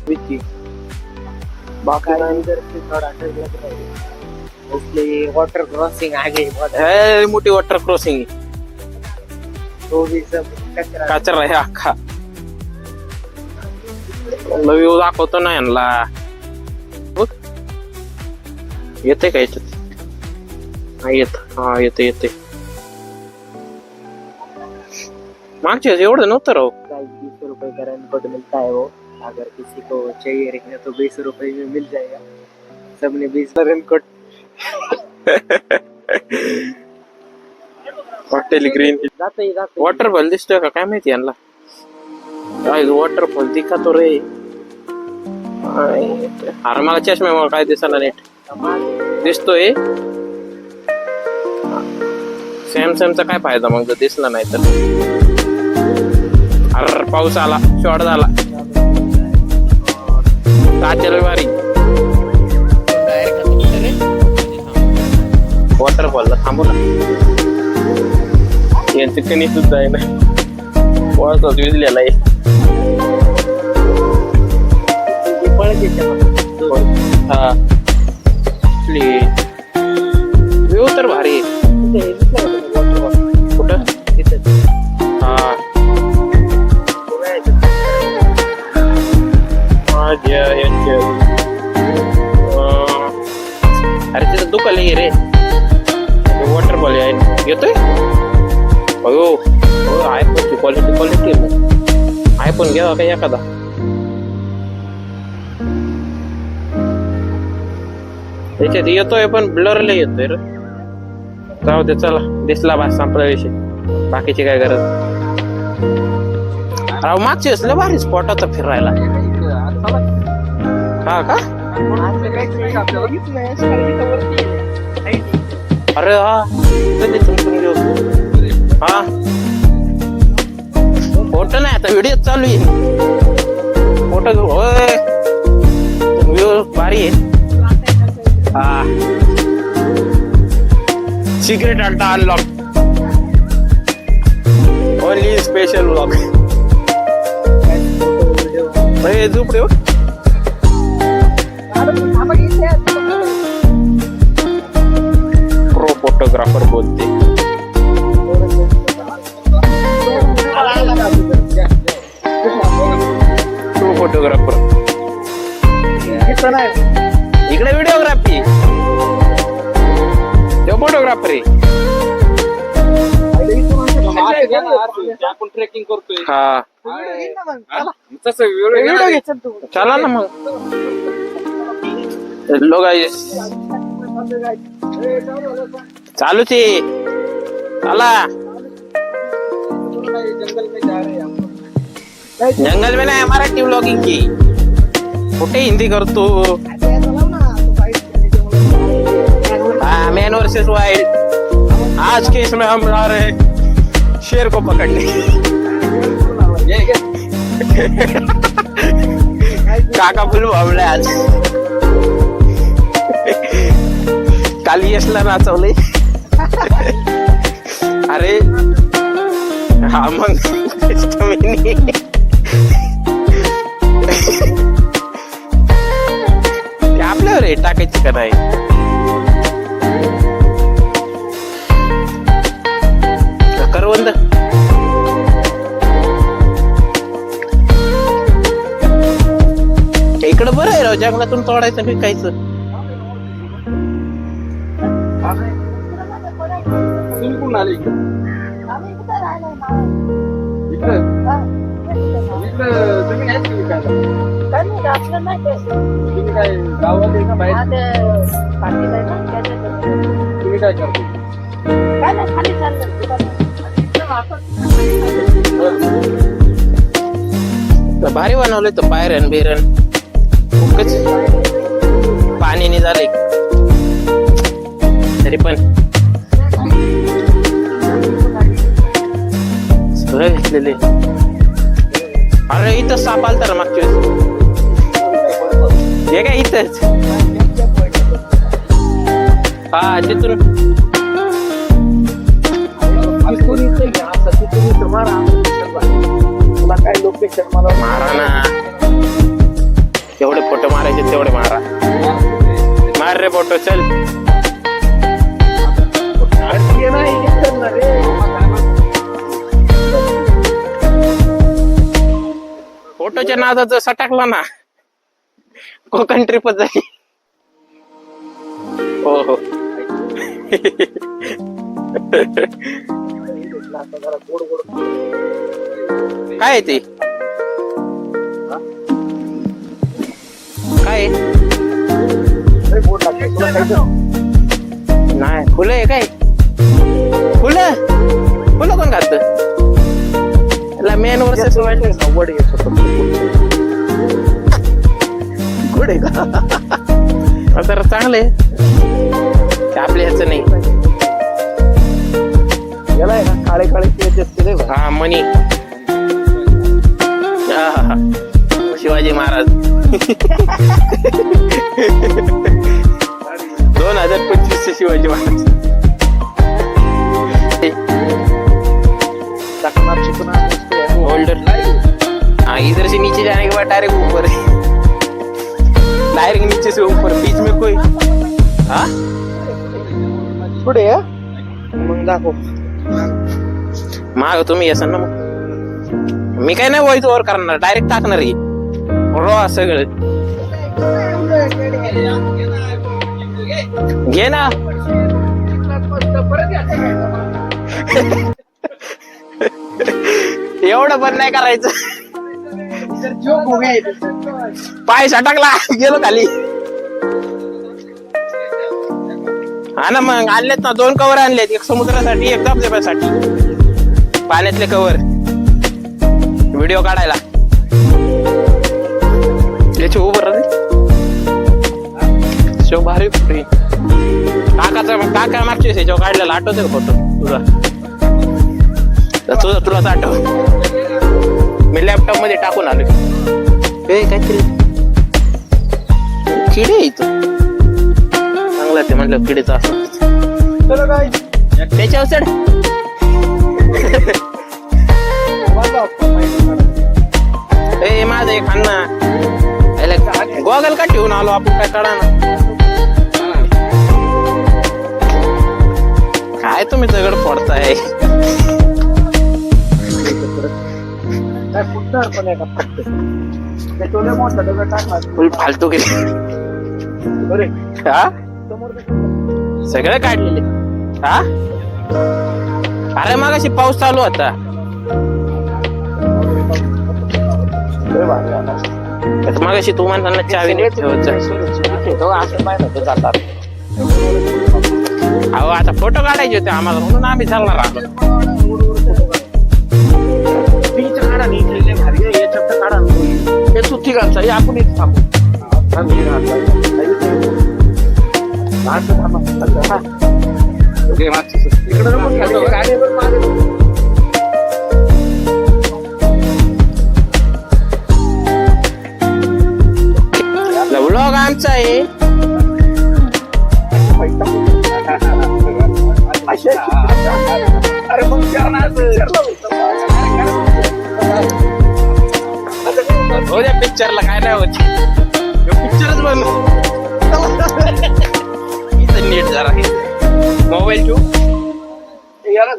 विकी बाकी इधर से थोड़ा इसलिए वाटर क्रॉसिंग आ गई है मोठी वॉटर क्रॉसिंग तो भी सब कचरा कचरा आहे अख्खा व्ह्यू दाखवतो ना यांना बघ. येते का याच्यात हा येते मागच्या वेळेस एवढं नव्हतं राव. 20 रुपए का रेनकोट मिलता है वो अगर किसी को चाहिए रखना तो 20 रुपए में मिल जाएगा सबने 20 का रेनकोट हॉटेल ग्रीन जाते वॉटरफॉल दिसतोय का काय माहिती यांना वॉटरफॉल दिखा तो रे अरे मला चष्म्यामुळे काय दिसना नीट दिसतोय सॅमचा काय फायदा मग जर दिसला नाही तर. अरे पाऊस आला शॉर्ट झाला काचेल वारी वॉटरफॉलला थांबू ना यांचं कणी सुद्धा आहे ना पावसात विजलेला आहे. हा व्ह्यू तर भारी आहे. कुठं हा अरे तिथं दुकान आहे रे वॉटरफॉल आहे येतोय हो आयफोनची क्वालिटी आयफोन घ्यावा का एखादा त्याच्यात येतोय पण ब्लरला येतोय रे. जाऊ दे चला दिसला बा संपला विषय बाकीची काय गरज. राव मागचे असले भारी स्पॉट होता फिरायला हा का अरे हा कधी तुमचं घेऊ हा फोटो नाही आता व्हिडिओ चालू आहे फोटो घेऊ होय व्ह्यू भारी आहे. हा सिक्रेट अल्टा अनलॉक ओनली स्पेशल व्लॉग झोपडे प्रो फोटोग्राफर बोलते प्रो फोटोग्राफर इकडे व्हिडिओग्राफी तो फोटोग्राफर आहे आपण ट्रेकिंग करतोय हा चला ना मग लोक चालूच आहे चला जंगल में नाही मराठी व्लॉगिंग की कुठे हिंदी करतो हाँ मैन वर्सेस वाइल्ड आज के इसमें हम आ रहे हैं शेर को पकड़ने काका फुल भावले आज काल यशला नाचवले अरे हा मग आपल्यावर आहे टाकायची का नाही करवंद इकडं बरं आहे राव जंगलातून तोडायचं विकायचं भारी बनवलंय तर पायरन बिरन पाणी नाही झालंय तरी पण सगळं घेतलेले. अरे इथं साप आलता ना मागच्या हे काय इथंच हा तिथून तुला काय लोकेशन मला मारा ना फोटो मारायचे तेवढे मारा. मार रे फोटो चल. फोटोच्या नादात जर सटाकला ना कोकण ट्रिपच झाली. हो हो. काय आहे ते? काय नाही फुलं आहे काय? फुलं फुलं कोण घालत? मेन वर्ष आवड गुड का तर चांगलं आहे. आपल्या ह्याचं नाही. याला आहे ना काळे काळे केस असते रे. हा मनी. शिवाजी महाराज 2025 चे शिवाजी महाराज. होल्डर हाँ इधर से नीचे जाने के बाद डायरेक्ट ऊपर. डायरेक्ट नीचे से ऊपर बीच में कोई. हाँ पुढे या मग दाखव. माग तुम्ही येसान ना मग. मी काय नाही व्हॉइस ओव्हर करणार डायरेक्ट टाकणार की रॉ सगळं. घे ना. एवढं पण नाही करायचं. पाय सटकला गेलो खाली. हा ना मग आणलेत ना 2 कवर आणलेत. एक समुद्रासाठी एक धबधब्यासाठी. पाण्यातले कवर व्हिडिओ काढायला. याची उभं शो भारी फोटो. काका मागच्या याच्यावर काढलेला आठवते का फोटो तुझा? तुलाच आठव. मी लॅपटॉप मध्ये टाकून आलो. काहीतरी किडे इथं चांगलं ते म्हटलं किडेचं असं. त्याच्यावर चढ. माझं एक अण्णा गॉगल का ठेवून आलो आपण काय कळा ना. काय तुम्ही दगड फोडताय? फुल फालतू गेले. हा सगळे काढलेले. हा अरे मगाशी पाऊस चालू होता. मगाशी तू म्हणताना चावी नाही ठेवत. अहो आता फोटो काढायचे होते आम्हाला म्हणून आम्ही चालणार आलो. ठीक आहे आपण इथे थांबू. व्लॉग आमचा आहे. अरे मग हो द्या पिक्चरला काय नाही होत. पिक्चरच बनव नीट जरा मोबाईल ठेवू. याला